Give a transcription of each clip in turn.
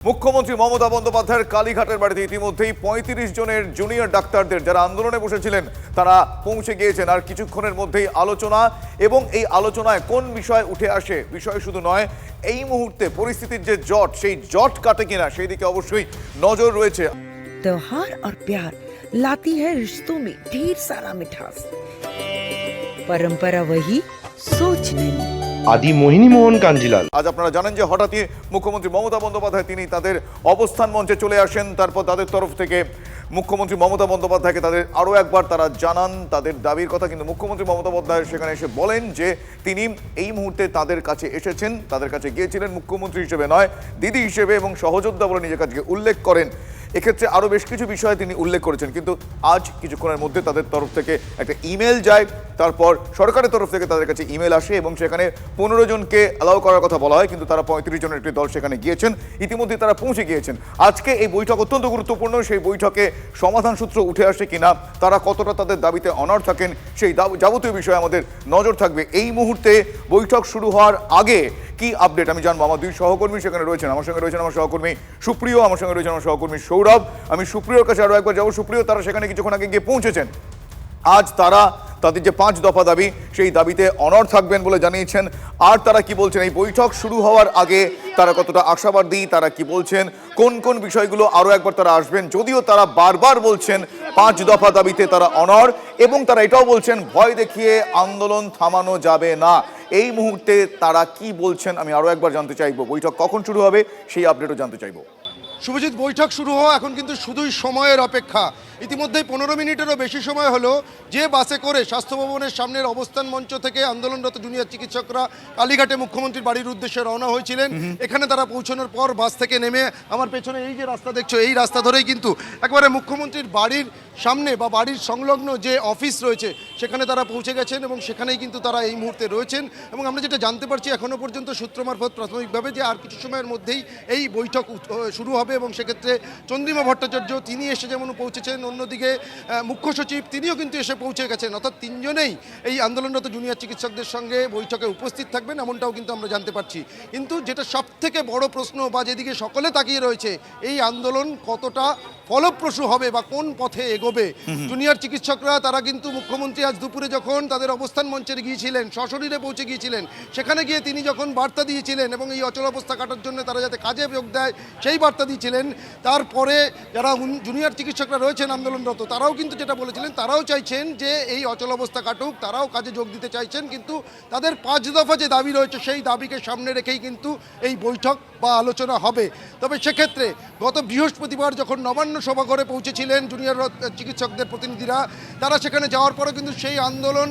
মুখ্যমন্ত্রী মমতা বন্দ্যোপাধ্যায়ের কালীঘাটের বাড়িতে ইতিমধ্যেই ৩৫ জনের জুনিয়র ডাক্তারদের যারা আন্দোলনে বসেছিলেন তারা পৌঁছে গিয়েছেন। আর কিছুক্ষণের মধ্যেই আলোচনা, এবং এই আলোচনায় কোন বিষয় উঠে আসে, বিষয় শুধু নয়, এই মুহূর্তে পরিস্থিতির যে জট, সেই জট কাটে কিনা সেই দিকে অবশ্যই নজর রয়েছে। त्योहार और प्यार लाती है रिश्तों में ढेर सारा मिठास। परंपरा वही, सोच नहीं। আদি মোহিনী মোহন কাঞ্জিলাল। আজ আপনারা জানেন যে হঠাৎই মুখ্যমন্ত্রী মমতা বন্দ্যোপাধ্যায় তিনি তাদের অবস্থান মঞ্চে চলে আসেন। তারপর তাদের তরফ থেকে মুখ্যমন্ত্রী মমতা বন্দ্যোপাধ্যায়কে তাদের আরও একবার তারা জানান তাদের দাবির কথা। কিন্তু মুখ্যমন্ত্রী মমতা বন্দ্যোপাধ্যায় সেখানে এসে বলেন যে তিনি এই মুহূর্তে তাদের কাছে এসেছেন, তাদের কাছে গিয়েছিলেন মুখ্যমন্ত্রী হিসেবে নয়, দিদি হিসেবে, এবং সহযোদ্ধা বলে নিজের কাছে উল্লেখ করেন। এক্ষেত্রে আরও বেশ কিছু বিষয় তিনি উল্লেখ করেছেন। কিন্তু আজ কিছুক্ষণের মধ্যে তাদের তরফ থেকে একটা ইমেল যায়, তারপর সরকারের তরফ থেকে তাদের কাছে ইমেল আসে এবং সেখানে 15 জনকে অ্যালাউ করার কথা বলা হয়, কিন্তু তারা 35 জনের একটি দল সেখানে গিয়েছেন, ইতিমধ্যে তারা পৌঁছে গিয়েছেন। আজকে এই বৈঠক অত্যন্ত গুরুত্বপূর্ণ। সেই বৈঠকে সমাধান সূত্র উঠে আসে কিনা, তারা কতটা তাদের দাবিতে অনড় থাকেন, সেই যাবতীয় বিষয়ে আমাদের নজর থাকবে। এই মুহূর্তে বৈঠক শুরু হওয়ার আগে কি আপডেট আমি জানবো। আমার দুই সহকর্মী সেখানে রয়েছেন, আমার সঙ্গে রয়েছেন আমার সহকর্মী সুপ্রিয়, আমার সঙ্গে রয়েছেন আমার সহকর্মী সৌরভ। আমি সুপ্রিয়র কাছে আরও একবার যাবো। সুপ্রিয়, তারা সেখানে কিছুক্ষণ আগে গিয়ে পৌঁছেছেন। আজ তারা তাদের যে 5 দফা দাবি, সেই দাবিতে অনড় থাকবেন বলে জানিয়েছেন। আর তারা কি বলছেন, এই বৈঠক শুরু হওয়ার আগে তারা কতটা আশাবাদী, তারা কি বলছেন, কোন কোন বিষয়গুলো আরও একবার তারা আসবেন। যদিও তারা বারবার বলছেন 5 দফা দাবিতে তারা অনড়, এবং তারা এটাও বলছেন ভয় দেখিয়ে আন্দোলন থামানো যাবে না। এই মুহূর্তে তারা কি বলছেন আমি আরও একবার জানতে চাইবো। বৈঠক কখন শুরু হবে সেই আপডেটও জানতে চাইবো। শুভজিৎ, বৈঠক শুরু হওয়া এখন কিন্তু শুধুই সময়ের অপেক্ষা। ইতিমধ্যেই 15 মিনিটেরও বেশি সময় হলো যে বাসে করে স্বাস্থ্য ভবনের সামনের অবস্থান মঞ্চ থেকে আন্দোলনরত জুনিয়র চিকিৎসকরা কালীঘাটে মুখ্যমন্ত্রীর বাড়ির উদ্দেশ্যে রওনা হয়েছিলেন। এখানে তারা পৌঁছানোর পর বাস থেকে নেমে আমার পেছনে এই যে রাস্তা দেখছো, এই রাস্তা ধরেই কিন্তু একবারে মুখ্যমন্ত্রীর বাড়ির সামনে বা বাড়ির সংলগ্ন যে অফিস রয়েছে সেখানে তারা পৌঁছে গেছেন, এবং সেখানেই কিন্তু তারা এই মুহূর্তে রয়েছেন। এবং আমরা যেটা জানতে পারছি এখনও পর্যন্ত সূত্র মারফত প্রাথমিকভাবে, যে আর কিছু সময়ের মধ্যেই এই বৈঠক শুরু হবে, এবং সেক্ষেত্রে চন্দ্রিমা ভট্টাচার্য তিনি এসে যেমন পৌঁছেছেন, অন্যদিকে মুখ্য সচিব তিনিও কিন্তু এসে পৌঁছে গেছেন। অর্থাৎ 3 জনেই এই আন্দোলনরত জুনিয়র চিকিৎসকদের সঙ্গে বৈঠকে উপস্থিত থাকবেন, এমনটাও কিন্তু আমরা জানতে পারছি। কিন্তু যেটা সবথেকে বড় প্রশ্ন বা যেদিকে সকলে তাকিয়ে রয়েছে, এই আন্দোলন কতটা ফলপ্রসূ হবে বা কোন পথে এগোবে। জুনিয়র চিকিৎসকরা তারা কিন্তু মুখ্যমন্ত্রী আজ দুপুরে যখন তাদের অবস্থান মঞ্চে গিয়েছিলেন, সশরীরে পৌঁছে গিয়েছিলেন, সেখানে গিয়ে তিনি যখন বার্তা দিয়েছিলেন এবং এই অচলাবস্থা কাটার জন্য তারা যাতে কাজে যোগ দেয় সেই বার্তা দিয়েছিলেন, তারপরে যারা জুনিয়র চিকিৎসকরা রয়েছেন আন্দোলনরত তারাও কিন্তু যেটা বলেছিলেন, তারাও চাইছেন যে এই অচলাবস্থা কাটুক, তারাও কাজে যোগ দিতে চাইছেন। কিন্তু তাদের 5 দফা যে দাবি রয়েছে সেই দাবিকে সামনে রেখেই কিন্তু এই বৈঠক বা আলোচনা হবে। তবে সেক্ষেত্রে গত বৃহস্পতিবার যখন নবান্ন সভাঘরে পৌঁছেছিলেন জুনিয়র চিকিৎসকদের প্রতিনিধিরা, তারা সেখানে যাওয়ার পরে কিন্তু সেই আন্দোলন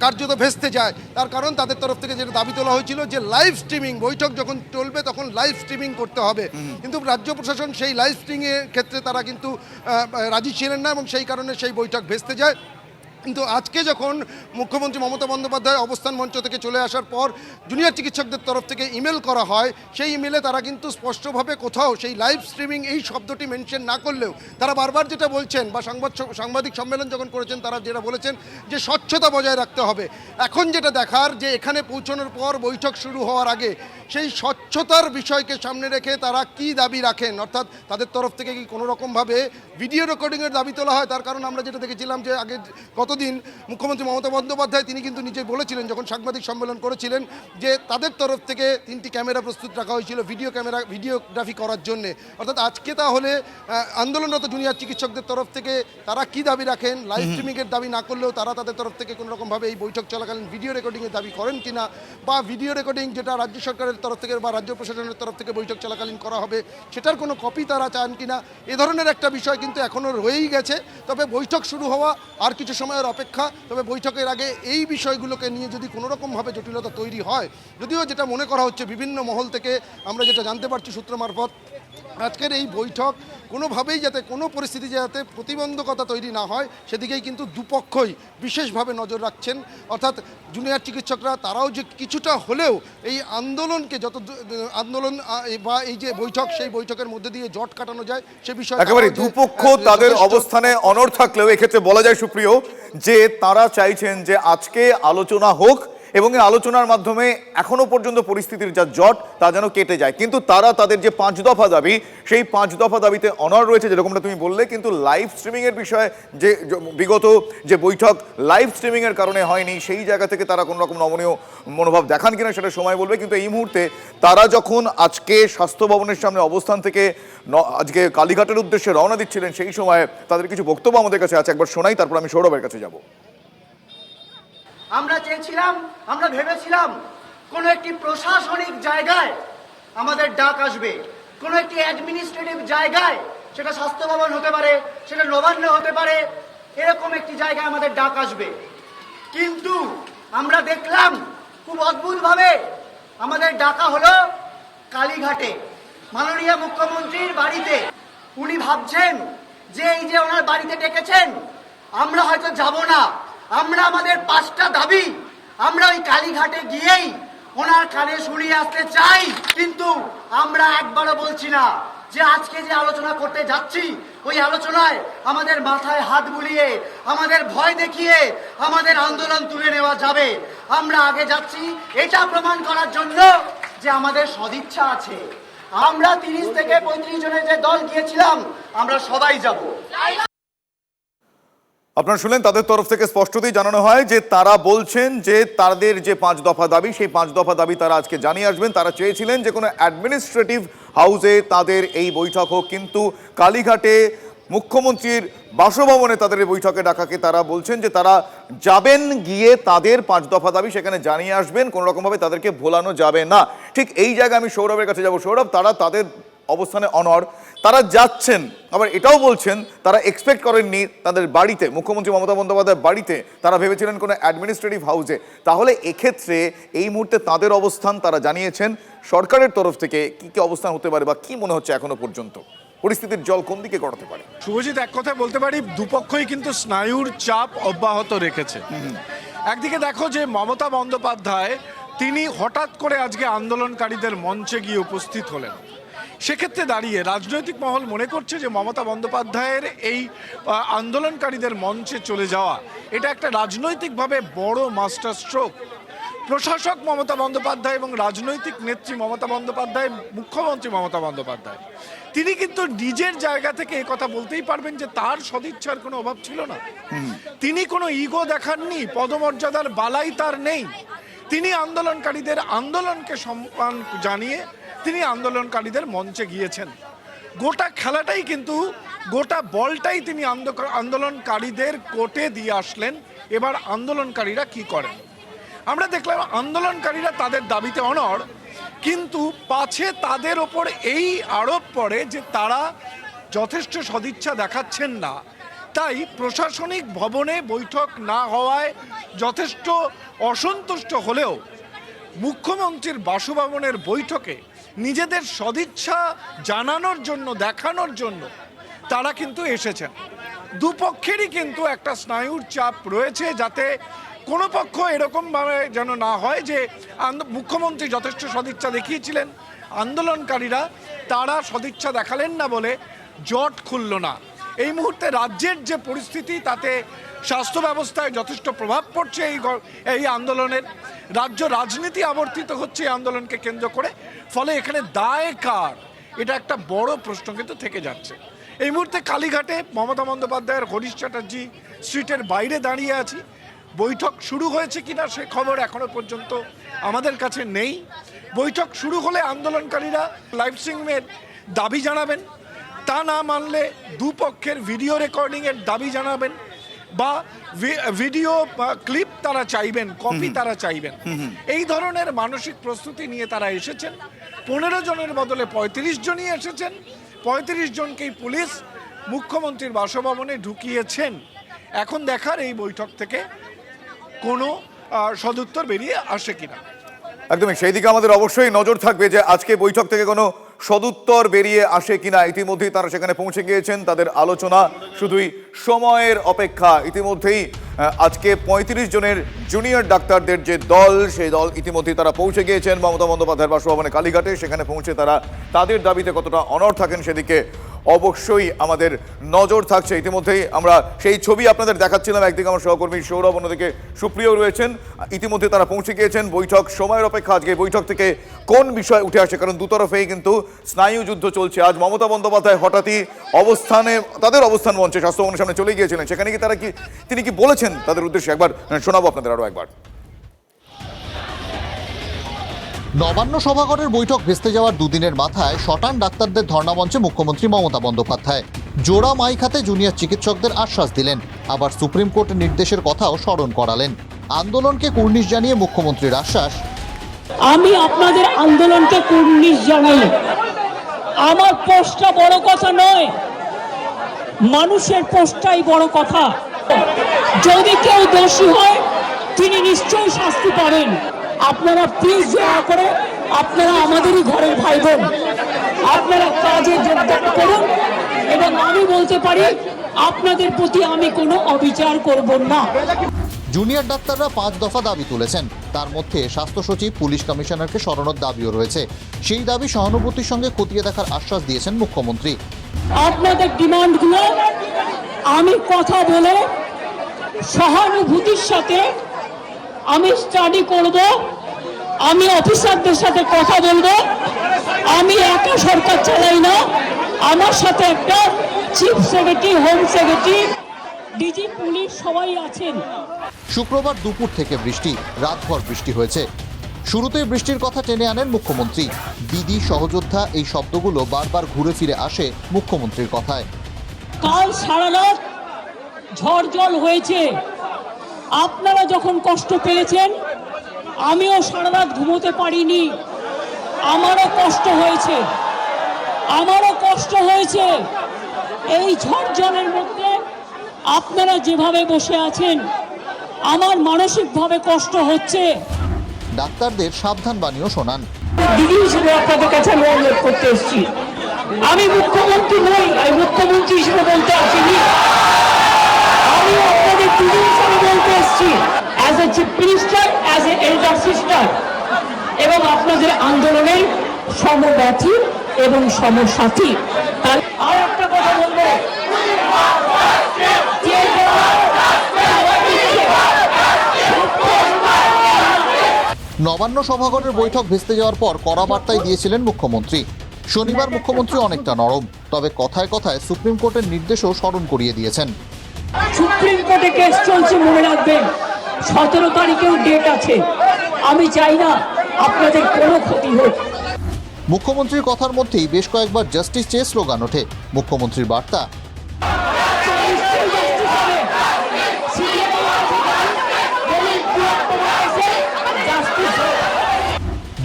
কার্যত ভেস্তে যায়। তার কারণ তাদের তরফ থেকে যেটা দাবি তোলা হয়েছিল যে লাইভ স্ট্রিমিং, বৈঠক যখন চলবে তখন লাইভ স্ট্রিমিং করতে হবে। কিন্তু রাজ্য প্রশাসন সেই লাইভ স্ট্রিমিংয়ের ক্ষেত্রে তারা কিন্তু রাজি ছিলেন না, এবং সেই কারণে সেই বৈঠক ভেস্তে যায়। কিন্তু আজকে যখন মুখ্যমন্ত্রী মমতা বন্দ্যোপাধ্যায় অবস্থান মঞ্চ থেকে চলে আসার পর জুনিয়র চিকিৎসকদের তরফ থেকে ইমেল করা হয়, সেই ইমেলে তারা কিন্তু স্পষ্টভাবে কোথাও সেই লাইভ স্ট্রিমিং এই শব্দটি মেনশন না করলেও তারা বারবার যেটা বলছেন, বা সাংবাদিক সম্মেলন যখন করেছেন তারা যেটা বলেছেন যে স্বচ্ছতা বজায় রাখতে হবে। এখন যেটা দেখার যে এখানে পৌঁছানোর পর বৈঠক শুরু হওয়ার আগে সেই স্বচ্ছতার বিষয়কে সামনে রেখে তারা কি দাবি রাখেন। অর্থাৎ তাদের তরফ থেকে কি কোনো রকমভাবে ভিডিও রেকর্ডিংয়ের দাবি তোলা হয়। তার কারণ আমরা যেটা দেখেছিলাম যে আগে গতদিন মুখ্যমন্ত্রী মমতা বন্দ্যোপাধ্যায় তিনি কিন্তু নিজে বলেছিলেন যখন সাংবাদিক সম্মেলন করেছিলেন যে তাদের তরফ থেকে 3টি ক্যামেরা প্রস্তুত রাখা হয়েছিল ভিডিওগ্রাফি করার জন্য। অর্থাৎ আজকে তাহলে আন্দোলনরত জুনিয়র চিকিৎসকদের তরফ থেকে তারা কি দাবি রাখেন, লাইভ স্ট্রিমিংয়ের দাবি না করলেও তারা তাদের তরফ থেকে কোনো রকমভাবে এই বৈঠক চলাকালীন ভিডিও রেকর্ডিংয়ের দাবি করেন কিনা, বা ভিডিও রেকর্ডিং যেটা রাজ্য সরকারের তরফ থেকে বা রাজ্য প্রশাসনের তরফ থেকে বৈঠক চলাকালীন করা হবে সেটার কোনো কপি তারা চান কিনা, এ ধরনের একটা বিষয় কিন্তু এখনও রয়েই গেছে। তবে বৈঠক শুরু হওয়া আর কিছু সময়ের অপেক্ষা। তবে বৈঠকের আগে এই বিষয়গুলোকে নিয়ে যদি কোনো রকমভাবে জটিলতা তৈরি হয়, যদিও যেটা মনে করা হচ্ছে বিভিন্ন মহল থেকে আমরা যেটা জানতে পারছি সূত্র মারফত, আজকের এই বৈঠক কোনোভাবেই যাতে কোনো পরিস্থিতি যাতে প্রতিবন্ধকতা তৈরি না হয় সেদিকেই কিন্তু দুপক্ষই বিশেষভাবে নজর রাখছেন। অর্থাৎ জুনিয়র চিকিৎসকরা তারাও যে কিছুটা হলেও এই আন্দোলনকে যত আন্দোলন বা এই যে বৈঠক সেই বৈঠকের মধ্যে দিয়ে জট কাটানো যায় সে বিষয়ে একেবারে দুপক্ষ তাদের অবস্থানে অনড় থাকলেও এক্ষেত্রে বলা যায় সুপ্রিয় যে তারা চাইছেন যে আজকে আলোচনা হোক এবং এই আলোচনার মাধ্যমে এখনো পর্যন্ত পরিস্থিতির যা জট তা যেন কেটে যায়। কিন্তু তারা তাদের যে 5 দফা দাবি, সেই 5 দফা দাবিতে অনড় রয়েছে, যেরকমটা তুমি বললে। কিন্তু লাইভ স্ট্রিমিং এর বিষয়ে যে বিগত যে বৈঠক লাইভ স্ট্রিমিং এর কারণে হয়নি, সেই জায়গা থেকে তারা কোনো রকম নমনীয় মনোভাব দেখান কিনা সেটা সময় বলবে। কিন্তু এই মুহূর্তে তারা যখন আজকে স্বাস্থ্য ভবনের সামনে অবস্থান থেকে আজকে কালীঘাটের উদ্দেশ্যে রওনা দিচ্ছিলেন, সেই সময় তাদের কিছু বক্তব্য আমাদের কাছে আছে, একবার শোনাই, তারপর আমি সৌরভের কাছে যাব। আমরা চেয়েছিলাম, আমরা ভেবেছিলাম কোনো একটি প্রশাসনিক জায়গায় আমাদের ডাক আসবে, কোনো একটি অ্যাডমিনিস্ট্রেটিভ জায়গায়, সেটা স্বাস্থ্য ভবন হতে পারে, সেটা নবান্ন হতে পারে, এরকম একটি জায়গায় আমাদের ডাক আসবে। কিন্তু আমরা দেখলাম খুব অদ্ভুতভাবে আমাদের ডাকা হলো কালীঘাটে, মাননীয় মুখ্যমন্ত্রীর বাড়িতে। উনি ভাবছেন যে এই যে ওনার বাড়িতে ডেকেছেন, আমরা হয়তো যাব না, আমরা আমাদের 5টা দাবি আমরা ওই কালীঘাটে গিয়েই ওনার কানে শুনিয়ে আসতে চাই। কিন্তু আমরা একবারও বলছি না যে আজকে যে আলোচনা করতে যাচ্ছি, ওই আলোচনায় আমাদের মাথায় হাত বুলিয়ে, আমাদের ভয় দেখিয়ে আমাদের আন্দোলন তুলে নেওয়া যাবে। আমরা আগে যাচ্ছি এটা প্রমাণ করার জন্য যে আমাদের সদিচ্ছা আছে। আমরা 30 থেকে 35 জনের যে দল গিয়েছিলাম, আমরা সবাই যাব। আপনারা শুনলেন, তাদের তরফ থেকে স্পষ্টতই জানানো হয় যে তারা বলছেন যে তাদের যে 5 দফা দাবি, সেই 5 দফা দাবি তারা আজকে জানিয়ে আসবেন। তারা চেয়েছিলেন যে কোনো অ্যাডমিনিস্ট্রেটিভ হাউসে তাদের এই বৈঠক হোক, কিন্তু কালীঘাটে মুখ্যমন্ত্রীর বাসভবনে তাদের এই বৈঠকে ডাকাকে তারা বলছেন যে তারা যাবেন, গিয়ে তাদের 5 দফা দাবি সেখানে জানিয়ে আসবেন, কোনো রকমভাবে তাদেরকে ভোলানো যাবে না। ঠিক এই জায়গায় আমি সৌরভের কাছে যাব। সৌরভ, তারা তাদের অবস্থানে অনড়, তারা যাচ্ছেন, আবার এটাও বলছেন তারা এক্সপেক্ট করেননি তাদের বাড়িতে, মুখ্যমন্ত্রী মমতা বন্দ্যোপাধ্যায়ের বাড়িতে, তারা ভেবেছিলেন কোনো অ্যাডমিনিস্ট্রেটিভ হাউসে। তাহলে এক্ষেত্রে এই মুহূর্তে তাদের অবস্থান তারা জানিয়েছেন, সরকারের তরফ থেকে কি কি অবস্থান হতে পারে বা কি মনে হচ্ছে এখনো পর্যন্ত পরিস্থিতির জল কোন দিকে গড়াতে পারে? শুভজিৎ, এক কথায় বলতে পারি দুপক্ষই কিন্তু স্নায়ুর চাপ অব্যাহত রেখেছে। একদিকে দেখো যে মমতা বন্দ্যোপাধ্যায় তিনি হঠাৎ করে আজকে আন্দোলনকারীদের মঞ্চে গিয়ে উপস্থিত হলেন। সেক্ষেত্রে দাঁড়িয়ে রাজনৈতিক মহল মনে করছে যে মমতা বন্দ্যোপাধ্যায়ের এই আন্দোলনকারীদের মঞ্চে চলে যাওয়া এটা একটা রাজনৈতিকভাবে বড় মাস্টার স্ট্রোক। প্রশাসক মমতা বন্দ্যোপাধ্যায় এবং রাজনৈতিক নেত্রী মমতা বন্দ্যোপাধ্যায়, মুখ্যমন্ত্রী মমতা বন্দ্যোপাধ্যায়, তিনি কিন্তু নিজের জায়গা থেকে এই কথা বলতেই পারবেন যে তার সদিচ্ছার কোনো অভাব ছিল না। তিনি কোনো ইগো দেখাননি, পদমর্যাদার বালাই তার নেই। তিনি আন্দোলনকারীদের আন্দোলনকে সম্মান জানিয়ে তিনি আন্দোলনকারীদের মঞ্চে গিয়েছেন। গোটা খেলাটাই কিন্তু, গোটা বলটাই তিনি আন্দোলনকারীদের কোর্টে দিয়ে আসলেন। এবার আন্দোলনকারীরা কি করেন আমরা দেখলাম। আন্দোলনকারীরা তাদের দাবিতে অনড়, কিন্তু পাছে তাদের ওপর এই আরোপ পড়ে যে তারা যথেষ্ট সদিচ্ছা দেখাচ্ছেন না, তাই প্রশাসনিক ভবনে বৈঠক না হওয়ায় যথেষ্ট অসন্তুষ্ট হলেও মুখ্যমন্ত্রীর বাসভবনের বৈঠকে নিজেদের সদিচ্ছা জানানোর জন্য, দেখানোর জন্য তারা কিন্তু এসেছেন। দুপক্ষেরই কিন্তু একটা স্নায়ুর চাপ রয়েছে, যাতে কোনো পক্ষ এরকমভাবে যেন না হয় যে মুখ্যমন্ত্রী যথেষ্ট সদিচ্ছা দেখিয়েছিলেন, আন্দোলনকারীরা তারা সদিচ্ছা দেখালেন না বলে জট খুলল না। এই মুহূর্তে রাজ্যের যে পরিস্থিতি, তাতে স্বাস্থ্য ব্যবস্থায় যথেষ্ট প্রভাব পড়ছে এই আন্দোলনের। রাজ্য রাজনীতি আবর্তিত হচ্ছে এই আন্দোলনকে কেন্দ্র করে, ফলে এখানে দায় কার, এটা একটা বড় প্রশ্ন কিন্তু থেকে যাচ্ছে। এই মুহূর্তে কালীঘাটে মমতা বন্দ্যোপাধ্যায়ের হরিশ চ্যাটার্জি স্ট্রিটের বাইরে দাঁড়িয়ে আছি। বৈঠক শুরু হয়েছে কিনা সে খবর এখনো পর্যন্ত আমাদের কাছে নেই। বৈঠক শুরু হলে আন্দোলনকারীরা লাইভ স্ট্রিমের দাবি জানাবেন, তা না মানলে দুপক্ষের ভিডিও রেকর্ডিংয়ের দাবি জানাবেন, বা ভিডিও ক্লিপ তারা চাইবেন, কপি তারা চাইবেন। এই ধরনের মানসিক প্রস্তুতি নিয়ে তারা এসেছেন। 15 জনের বদলে 35 জনই এসেছেন। 35 জনকেই পুলিশ মুখ্যমন্ত্রীর বাসভবনে ঢুকিয়েছেন। এখন দেখার এই বৈঠক থেকে কোনো সদুত্তর বেরিয়ে আসে কিনা। একদমই সেই দিকে আমাদের অবশ্যই নজর থাকবে যে আজকে বৈঠক থেকে কোনো সদুত্তর বেরিয়ে আসে কিনা। ইতিমধ্যেই তারা সেখানে পৌঁছে গিয়েছেন, তাদের আলোচনা শুধুই সময়ের অপেক্ষা। ইতিমধ্যেই আজকে 35 জনের জুনিয়র ডাক্তারদের যে দল, সেই দল ইতিমধ্যেই তারা পৌঁছে গিয়েছেন মমতা বন্দ্যোপাধ্যায়ের বাসভবনে কালীঘাটে। সেখানে পৌঁছে তারা তাদের দাবিতে কতটা অনড় থাকেন সেদিকে অবশ্যই আমাদের নজর থাকছে। ইতিমধ্যেই আমরা সেই ছবি আপনাদের দেখাচ্ছিলাম, একদিকে আমার সহকর্মী সৌরভ, অন্যদিকে সুপ্রিয় রয়েছেন। ইতিমধ্যে তারা পৌঁছে গিয়েছেন। বৈঠক সময়ের অপেক্ষা, আজকে বৈঠক থেকে কোন বিষয় উঠে আসে, কারণ দুতরফেই কিন্তু স্নায়ু যুদ্ধ চলছে। আজ মমতা বন্দ্যোপাধ্যায় হঠাৎই তাদের অবস্থান মঞ্চে স্বাস্থ্য ভবনের সামনে চলে গিয়েছিলেন। সেখানে কি তিনি কি বলেছেন তাদের উদ্দেশ্যে একবার শোনাবো আপনাদের আরো একবার। নবান্ন সভাঘরের বৈঠক ভেস্তে যাওয়ার দুদিনের মাথায় শটান ডাক্তারদের ধর্ণামঞ্চে মুখ্যমন্ত্রী মমতা বন্দ্যোপাধ্যায় জোড়া মাইক হাতে জুনিয়র চিকিৎসকদের আশ্বাস দিলেন, আবার সুপ্রিম কোর্টের নির্দেশের কথাও স্মরণ করালেন। আন্দোলনকে কুর্নিশ জানিয়ে মুখ্যমন্ত্রীর আশ্বাস, আমি আপনাদের আন্দোলনকে কুর্নিশ জানাই। আমার পোস্টটা বড় কথা নয়, মানুষের পোস্টটাই বড় কথা। যদি কেউ দোষী হয় তিনি নিশ্চয়ই শাস্তি পাবেন। আপনারা প্লিজ দয়া করে, আপনারা আমাদেরই ঘরের ভাই বোন, আপনারা কাজে যোগদান করুন এবং আমি বলতে পারি আপনাদের প্রতি আমি কোনো অবিচার করব না। জুনিয়র ডাক্তাররা 5 দফা দাবি তুলেছেন, তার মধ্যে স্বাস্থ্য সচিব, পুলিশ কমিশনারকে সরানোর দাবিও রয়েছে। সেই দাবি সহানুভূতির সঙ্গে খতিয়ে দেখার আশ্বাস দিয়েছেন মুখ্যমন্ত্রী। আপনাদের ডিমান্ডগুলো আমি কথা বলে সহানুভূতির সাথে আমি স্টাডি করব, আমি অফিসারদের সাথে কথা বলবো। আমি একা সরকার চালাই না, আমার সাথে একটা chief secretary, home secretary, DG police সবাই আছেন। শুক্রবার দুপুর থেকে বৃষ্টি, রাতভর বৃষ্টি হয়েছে। শুরুতেই বৃষ্টির কথা টেনে আনেন মুখ্যমন্ত্রী। দিদি, সহযোদ্ধা এই শব্দগুলো বারবার ঘুরে ফিরে আসে মুখ্যমন্ত্রীর কথায়। কাল সারা রাত ঝড় জল হয়েছে, আপনারা যখন কষ্ট পেয়েছেন আমিও সারা রাত ঘুমোতে পারিনি, আমারও কষ্ট হয়েছে। এই ঝড় জলের মধ্যে আপনারা যেভাবে বসে আছেন আমার মানসিকভাবে কষ্ট হচ্ছে। ডাক্তারদের সাবধান বাণীও শোনান। দিদি হিসেবে আপনাদের কাছে আমি অনুরোধ করতে এসেছি, আমি মুখ্যমন্ত্রী নই, আমি মুখ্যমন্ত্রী হিসেবে বলতে আসিনি, আমি আপনাদের দিদি হিসেবে বলতে এসেছি, as a chief minister, as a elder sister, এবং আপনাদের আন্দোলনের সমব্যথী এবং সমসাথী। আর একটা কথা বলবো, নবান্ন সভাঘরের বৈঠক ভেস্তে যাওয়ার পর কড়া বার্তাই দিয়েছিলেন মুখ্যমন্ত্রী। শনিবার মুখ্যমন্ত্রী অনেকটা নরম, তবে কথায় কথায় সুপ্রিম কোর্টের নির্দেশও স্মরণ করিয়ে দিয়েছেন। সুপ্রিম কোর্টে কেস চলছে, মনে রাখবেন 17 তারিখেও ডেট আছে। আমি চাই না আপনাদের কোনো ক্ষতি হোক। মুখ্যমন্ত্রীর কথার মধ্যেই বেশ কয়েকবার জাস্টিস চেয়ে স্লোগান ওঠে। মুখ্যমন্ত্রীর বার্তা,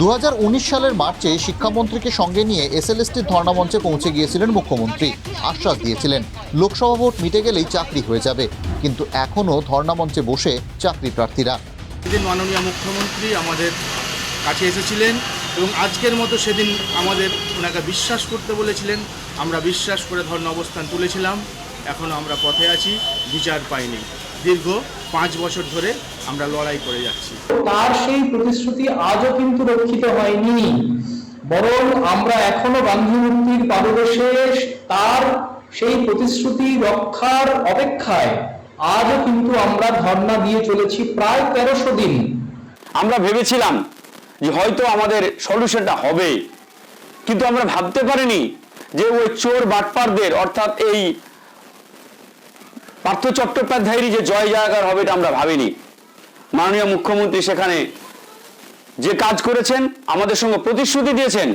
2019 সালের মার্চে শিক্ষামন্ত্রীকে সঙ্গে নিয়ে এসএলএসটির ধর্ণামঞ্চে পৌঁছে গিয়েছিলেন মুখ্যমন্ত্রী। আশ্বাস দিয়েছিলেন লোকসভা ভোট মিটে গেলেই চাকরি হয়ে যাবে, কিন্তু এখনও ধর্ণামঞ্চে বসে চাকরি প্রার্থীরা। সেদিন মাননীয় মুখ্যমন্ত্রী আমাদের কাছে এসেছিলেন এবং আজকের মতো সেদিন আমাদের ওনাকে বিশ্বাস করতে বলেছিলেন, আমরা বিশ্বাস করে ধর্ণা অবস্থান তুলেছিলাম। এখনও আমরা পথে আছি, বিচার পাইনি। দীর্ঘ 5 বছর ধরে আমরা লড়াই করে যাচ্ছি। তার সেই প্রতিশ্রুতি আজও কিন্তু রক্ষিত হয়নি, বরং আমরা এখনো গান্ধী মূর্তির পাদদেশে তার সেই প্রতিশ্রুতি রক্ষার অপেক্ষায় আজও কিন্তু আমরা ধর্ণা দিয়ে চলেছি প্রায় 1300 দিন। আমরা ভেবেছিলাম যে হয়তো আমাদের সলিউশনটা হবে, কিন্তু আমরা ভাবতে পারিনি যে ওই চোর বাটপারদের, অর্থাৎ এই পার্থ চট্টোপাধ্যায়েরই যে জয় জয়কার হবে এটা আমরা ভাবিনি। মাননীয় মুখ্যমন্ত্রী সেখানে যে কাজ করেছেন, আমাদের সঙ্গে প্রতিশ্রুতি দিয়েছেন,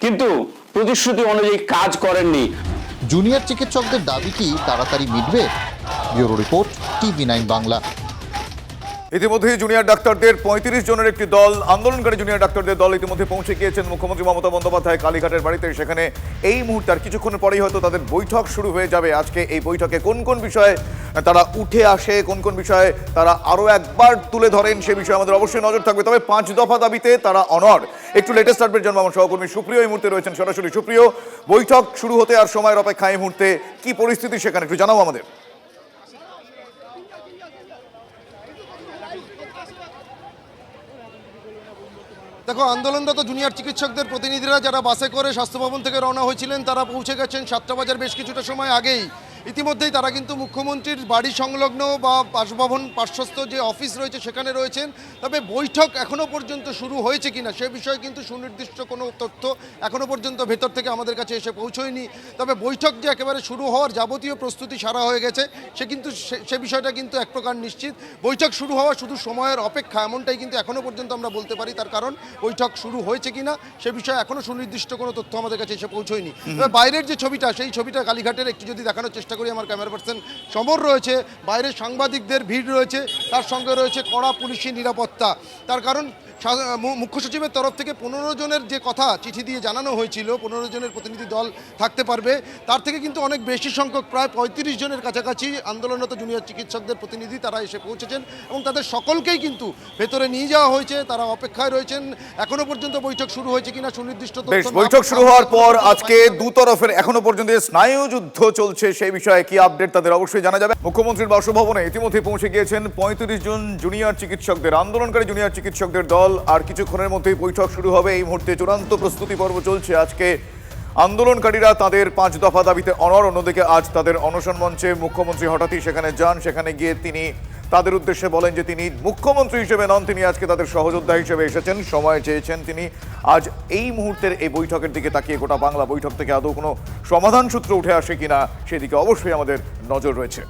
কিন্তু প্রতিশ্রুতি অনুযায়ী কাজ করেননি। জুনিয়র চিকিৎসকদের দাবি কি তাড়াতাড়ি মিটবে? Bureau report, TV9 Bangla. ইতিমধ্যে জুনিয়র ডাক্তারদের 35 জনের একটি দল, আন্দোলনকারী জুনিয়র ডাক্তারদের দল ইতিমধ্যে পৌঁছে গিয়েছেন মুখ্যমন্ত্রী মমতা বন্দ্যোপাধ্যায় কালীঘাটের বাড়িতে। সেখানে এই মুহূর্তে আর কিছুক্ষণের পরেই হয়তো তাদের বৈঠক শুরু হয়ে যাবে। আজকে এই বৈঠকে কোন কোন বিষয়ে তারা উঠে আসে, কোন কোন বিষয়ে তারা আরও একবার তুলে ধরেন, সে বিষয়ে আমাদের অবশ্যই নজর থাকবে। তবে 5 দফা দাবিতে তারা অনড়। একটু লেটেস্ট আপডেট জানবো আমার সহকর্মী সুপ্রিয় এই মুহূর্তে রয়েছেন সরাসরি। সুপ্রিয়, বৈঠক শুরু হতে আর সময়ের অপেক্ষা, এই মুহূর্তে কি পরিস্থিতি সেখানে একটু জানাও আমাদের। দেখো, আন্দোলনরত জুনিয়র চিকিৎসকদের প্রতিনিধিরা যারা বাসে করে স্বাস্থ্য ভবন থেকে রওনা হয়েছিলেন তারা পৌঁছে গেছেন 7টা বাজার বেশ কিছুটা সময় আগেই। ইতিমধ্যেই তারা কিন্তু মুখ্যমন্ত্রীর বাড়ি সংলগ্ন বা বাসভবন পার্শ্বস্থ যে অফিস রয়েছে সেখানে রয়েছেন। তবে বৈঠক এখনও পর্যন্ত শুরু হয়েছে কিনা সে বিষয়ে কিন্তু সুনির্দিষ্ট কোনো তথ্য এখনও পর্যন্ত ভেতর থেকে আমাদের কাছে এসে পৌঁছয়নি। তবে বৈঠক যে একেবারে শুরু হওয়ার যাবতীয় প্রস্তুতি সারা হয়ে গেছে সে বিষয়টা কিন্তু এক প্রকার নিশ্চিত। বৈঠক শুরু হওয়া শুধু সময়ের অপেক্ষা এমনটাই কিন্তু এখনও পর্যন্ত আমরা বলতে পারি। তার কারণ বৈঠক শুরু হয়েছে কিনা সে বিষয়ে এখনও সুনির্দিষ্ট কোনো তথ্য আমাদের কাছে এসে পৌঁছয়নি। তবে বাইরের যে ছবিটা সেই ছবিটা কালীঘাটের একটু যদি দেখানোর চেষ্টা করি, আমার ক্যামেরা পার্সন সমর রয়েছে, বাইরে সাংবাদিকদের ভিড় রয়েছে, তার সঙ্গে রয়েছে কড়া পুলিশি নিরাপত্তা। তার কারণ মুখ্য সচিবের তরফ থেকে 15 জনের যে কথা চিঠি দিয়ে জানানো হয়েছিল 15 জনের প্রতিনিধি দল থাকতে পারবে, তার থেকে কিন্তু অনেক বেশি সংখ্যক প্রায় 35 জনের কাছাকাছি আন্দোলনরত জুনিয়র চিকিৎসকদের প্রতিনিধি তারা এসে পৌঁছেছেন এবং তাদের সকলকেই কিন্তু ভেতরে নিয়ে যাওয়া হয়েছে। তারা অপেক্ষায় রয়েছেন এখনো পর্যন্ত বৈঠক শুরু হয়েছে কিনা সুনির্দিষ্ট তথ্য। বেশ, বৈঠক শুরু হওয়ার পর আজকে দুতরফের এখনো পর্যন্ত স্নায়ু যুদ্ধ চলছে সেই বিষয়ে কি আপডেট তাদের অবশ্যই জানা যাবে। মুখ্যমন্ত্রীর বাসভবনে ইতিমধ্যে পৌঁছে গিয়েছেন 35 জন জুনিয়র চিকিৎসকদের আন্দোলনকারী জুনিয়র চিকিৎসকদের দল। আর কিছুক্ষণের মধ্যেই বৈঠক শুরু হবে। এই মুহূর্তে চূড়ান্ত প্রস্তুতি পর্ব চলছে। আজকে আন্দোলনকারীরা তাদের 5 দফা দাবিতে অনড়, অন্যদিকে আজ তাদের অনশন মঞ্চে মুখ্যমন্ত্রী হঠাৎই সেখানে যান। সেখানে গিয়ে তিনি তাদের উদ্দেশ্যে বলেন যে তিনি মুখ্যমন্ত্রী হিসেবে নন, তিনি আজকে তাদের সহযোদ্ধা হিসেবে এসেছেন, সময় চেয়েছেন তিনি। আজ এই মুহূর্তের এই বৈঠকের দিকে তাকিয়ে গোটা বাংলা বৈঠক থেকে আদৌ কোনো সমাধান সূত্র উঠে আসে কিনা সেদিকে অবশ্যই আমাদের নজর রয়েছে।